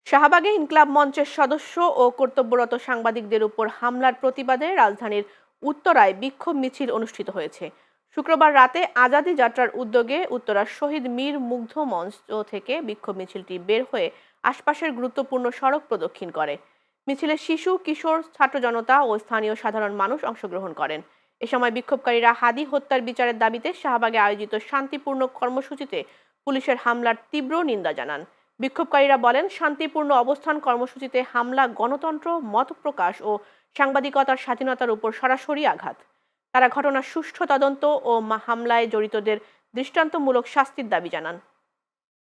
শাহবাগে ইনকিলাব মঞ্চের সদস্য ও কর্তব্যরত সাংবাদিকদের উপর হামলার প্রতিবাদে রাজধানীর উত্তরায় বিক্ষোভ মিছিল অনুষ্ঠিত হয়েছে। শুক্রবার রাতে আজাদী যাত্রার উদ্যোগে উত্তরার শহীদ মীর মুগ্ধ মঞ্চ থেকে বিক্ষোভ মিছিলটি বের হয়ে আশপাশের গুরুত্বপূর্ণ সড়ক প্রদক্ষিণ করে। মিছিলে শিশু, কিশোর, ছাত্র জনতা ও স্থানীয় সাধারণ মানুষ অংশগ্রহণ করেন। এ সময় বিক্ষোভকারীরা হাদি হত্যার বিচারের দাবিতে শাহবাগে আয়োজিত শান্তিপূর্ণ কর্মসূচিতে পুলিশের হামলার তীব্র নিন্দা জানান। বিক্ষোভকারীরা বলেন, শান্তিপূর্ণ অবস্থান কর্মসূচিতে হামলা গণতন্ত্র, মত প্রকাশ ও সাংবাদিকতার স্বাধীনতার উপর সরাসরি আঘাত। তারা ঘটনার সুষ্ঠু তদন্ত ও হামলায় জড়িতদের দৃষ্টান্তমূলক শাস্তির দাবি জানান।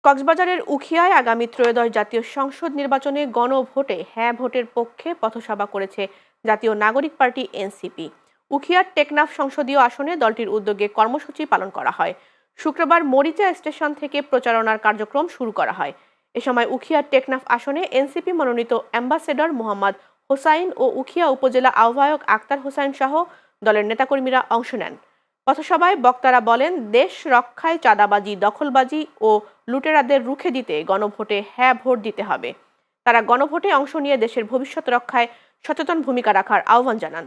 কক্সবাজারের উখিয়ায় আগামী ত্রয়োদশ জাতীয় সংসদ নির্বাচনে গণভোটে হ্যাঁ ভোটের পক্ষে পথসভা করেছে জাতীয় নাগরিক পার্টি এনসিপি। উখিয়ার টেকনাফ সংসদীয় আসনে দলটির উদ্যোগে কর্মসূচি পালন করা হয়। শুক্রবার মরিচা স্টেশন থেকে প্রচারণার কার্যক্রম শুরু করা হয়। এ সময় উখিয়ার টেকনাফ আসনে এনসিপি মনোনীত অ্যাম্বাসেডর মোহাম্মদ হোসাইন ও উখিয়া উপজেলা আহ্বায়ক আক্তার হোসাইন সহ দলের নেতাকর্মীরা অংশ নেন। পথসভায় বক্তারা বলেন, দেশ রক্ষায় চাঁদাবাজি, দখলবাজি ও লুটেরাদের রুখে দিতে গণভোটে হ্যাঁ ভোট দিতে হবে। তারা গণভোটে অংশ নিয়ে দেশের ভবিষ্যৎ রক্ষায় সচেতন ভূমিকা রাখার আহ্বান জানান।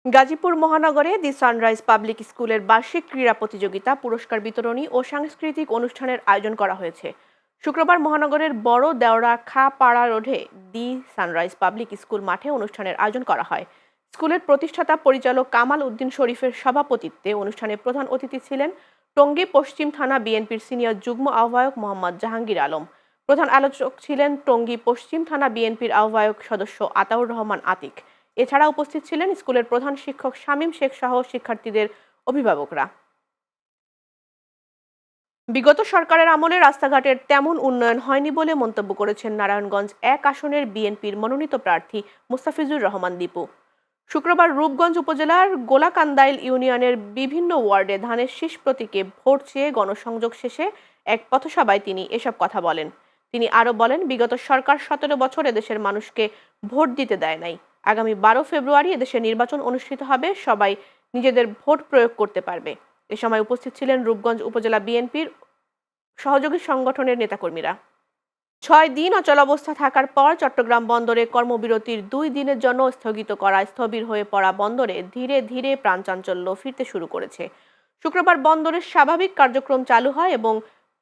গাজীপুর মহানগরে দি সানরাইজ পাবলিক স্কুলের বার্ষিক ক্রীড়া প্রতিযোগিতা, পুরস্কার বিতরণী ও সাংস্কৃতিক অনুষ্ঠানের আয়োজন করা হয়েছে। শুক্রবার মহানগরের বড় দেওড়া খাপাড়া রোডে দি সানরাইজ পাবলিক স্কুল মাঠে অনুষ্ঠানের আয়োজন করা হয়। স্কুলের প্রতিষ্ঠাতা পরিচালক কামাল উদ্দিন শরীফের সভাপতিত্বে অনুষ্ঠানে প্রধান অতিথি ছিলেন টঙ্গী পশ্চিম থানা বিএনপির সিনিয়র যুগ্ম আহ্বায়ক মোহাম্মদ জাহাঙ্গীর আলম। প্রধান আলোচক ছিলেন টঙ্গী পশ্চিম থানা বিএনপির আহ্বায়ক সদস্য আতাউর রহমান আতিক। এছাড়া উপস্থিত ছিলেন স্কুলের প্রধান শিক্ষক শামীম শেখ সহ শিক্ষার্থীদের অভিভাবকরা। বিগত সরকারের আমলে রাস্তাঘাটের তেমন উন্নয়ন হয়নি বলে মন্তব্য করেছেন নারায়ণগঞ্জ ১ আসনের বিএনপির মনোনীত প্রার্থী মুস্তাফিজুর রহমান দীপু। শুক্রবার রূপগঞ্জ উপজেলার গোলাকান্দাইল ইউনিয়নের বিভিন্ন ওয়ার্ডে ধানের শীষ প্রতীকে ভোট চেয়ে গণসংযোগ শেষে এক পথসভায় তিনি এসব কথা বলেন। তিনি আরও বলেন, বিগত সরকার ১৭ বছর এদেশের মানুষকে ভোট দিতে দেয় নাই। আগামী ১২ ফেব্রুয়ারি এদেশে নির্বাচন অনুষ্ঠিত হবে, সবাই নিজেদের ভোট প্রয়োগ করতে পারবে। এ সময় উপস্থিত ছিলেন রূপগঞ্জ উপজেলা বিএনপির সহযোগী সংগঠনের নেতাকর্মীরা। ৬ দিন অচলাবস্থা থাকার পর চট্টগ্রাম বন্দরে কর্মবিরতির ২ দিনের জন্য স্থগিত করা স্থবির হয়ে পড়া বন্দরে ধীরে ধীরে প্রাণচাঞ্চল্য ফিরতে শুরু করেছে। শুক্রবার বন্দরের স্বাভাবিক কার্যক্রম চালু হয় এবং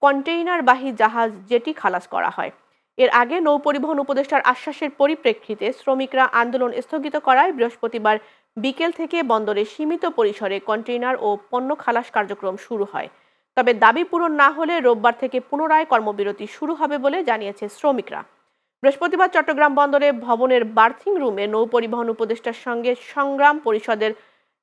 কন্টেইনারবাহী জাহাজ জেটি খালাস করা হয়। এর আগে নৌপরিবহন উপদেষ্টার আশ্বাসের পরিপ্রেক্ষিতে শ্রমিকরা আন্দোলন স্থগিত করায় বৃহস্পতিবার বিকেল থেকে বন্দরে সীমিত পরিসরে কন্টেইনার ও পণ্য খালাস কার্যক্রম শুরু হয়। তবে দাবি পূরণ না হলে রোববার থেকে পুনরায় কর্মবিরতি শুরু হবে বলে জানিয়েছে শ্রমিকরা। বৃহস্পতিবার চট্টগ্রাম বন্দরে ভবনের বার্থিং রুমে নৌপরিবহন উপদেষ্টার সঙ্গে সংগ্রাম পরিষদের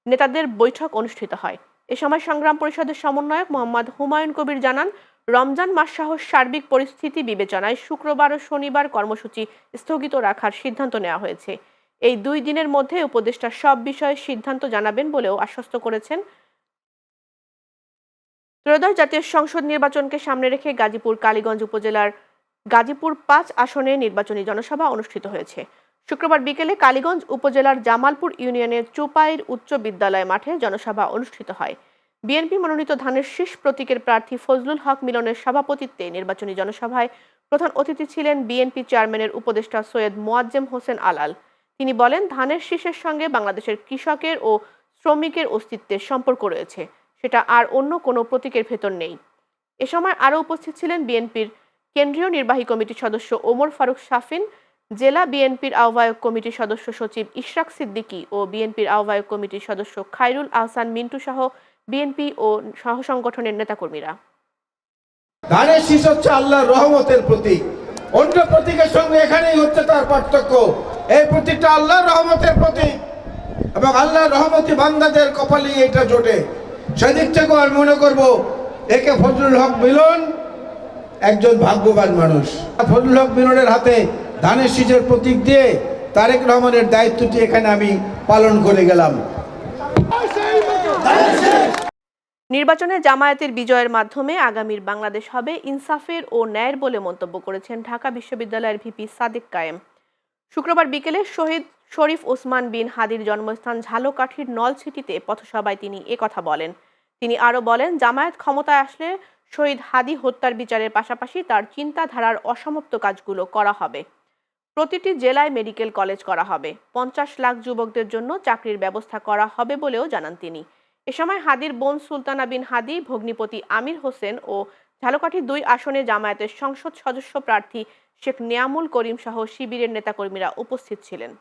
নেতাদের বৈঠক অনুষ্ঠিত হয়। এ সময় সংগ্রাম পরিষদের সমন্বয়ক মোহাম্মদ হুমায়ুন কবির জানান, রমজান মাস সহ সার্বিক পরিস্থিতি বিবেচনায় শুক্রবার ও শনিবার কর্মসূচি স্থগিত রাখার সিদ্ধান্ত নেওয়া হয়েছে। এই ২ দিনের মধ্যে উপদেষ্টা সব বিষয়ে সিদ্ধান্ত জানাবেন বলেও আশ্বস্ত করেছেন। ত্রয়োদশ জাতীয় সংসদ নির্বাচনকে সামনে রেখে গাজীপুর কালীগঞ্জ উপজেলার গাজীপুর ৫ আসনে নির্বাচনী জনসভা অনুষ্ঠিত হয়েছে। শুক্রবার বিকেলে কালীগঞ্জ উপজেলার জামালপুর ইউনিয়নের চোপাইর উচ্চ বিদ্যালয় মাঠে জনসভা অনুষ্ঠিত হয়। বিএনপি মনোনীত ধানের শীষ প্রতীকের প্রার্থী ফজলুল হক মিলনের সভাপতিত্বে নির্বাচনী জনসভায় প্রধান অতিথি ছিলেন বিএনপি চেয়ারম্যানের উপদেষ্টা সৈয়দ মোয়াজ্জেম হোসেন আলাল। তিনি বলেন, ধানের শীষের সঙ্গে বাংলাদেশের কৃষকের ও শ্রমিকের অস্তিত্বের সম্পর্ক রয়েছে, সেটা আর অন্য কোনো প্রতীকের ভেতর নেই। এ সময় আরও উপস্থিত ছিলেন বিএনপির কেন্দ্রীয় নির্বাহী কমিটির সদস্য ওমর ফারুক শাফিন, জেলা বিএনপির আহ্বায়ক কমিটির সদস্য সচিব ইশরাক সিদ্দিকী ও বিএনপির আহ্বায়ক কমিটির সদস্য খায়রুল আহসান মিন্টু সহ বিএনপি ও সহ সংগঠনের নেতাকর্মীরা। ধানের শীষ হচ্ছে আল্লাহর রহমতের প্রতীক, অন্য প্রতীকের সঙ্গে এখানেই হচ্ছে তার পার্থক্য। এই প্রতীকটা আল্লাহর রহমতের প্রতীক এবং আল্লাহর রহমতি বান্দাদের কপালে এটা জোটে। সেদিক থেকেও আমি মনে করব একে ফজলুল হক মিলন একজন ভাগ্যবান মানুষ। ফজলুল হক মিলনের হাতে ধানের শীষের প্রতীক দিয়ে তারেক রহমানের দায়িত্বটি এখানে আমি পালন করে গেলাম। নির্বাচনে জামায়াতের বিজয়ের মাধ্যমে আগামীর বাংলাদেশ হবে ইনসাফের ও ন্যায়ের বলে মন্তব্য করেছেন ঢাকা বিশ্ববিদ্যালয়ের ভিপি সাদিক কায়েম। শুক্রবার বিকেলে শহীদ শরীফ ওসমান বিন হাদির জন্মস্থান ঝালকাঠির নলছিটিতে পথসভায় তিনি একথা বলেন। তিনি আরও বলেন, জামায়াত ক্ষমতায় আসলে শহীদ হাদি হত্যার বিচারের পাশাপাশি তার চিন্তাধারার অসমাপ্ত কাজগুলো করা হবে। প্রতিটি জেলায় মেডিকেল কলেজ করা হবে। 50 লাখ যুবকদের জন্য চাকরির ব্যবস্থা করা হবে বলেও জানান তিনি। এ সময় হাদির বোন সুলতানা বিন হাদি, ভগ্নিপতি আমির হোসেন ও ঝালকাঠি 2 আসনে জামায়াতের সংসদ সদস্য প্রার্থী শেখ নিয়ামুল করিম সহ শিবিরের নেতাকর্মীরা উপস্থিত ছিলেন।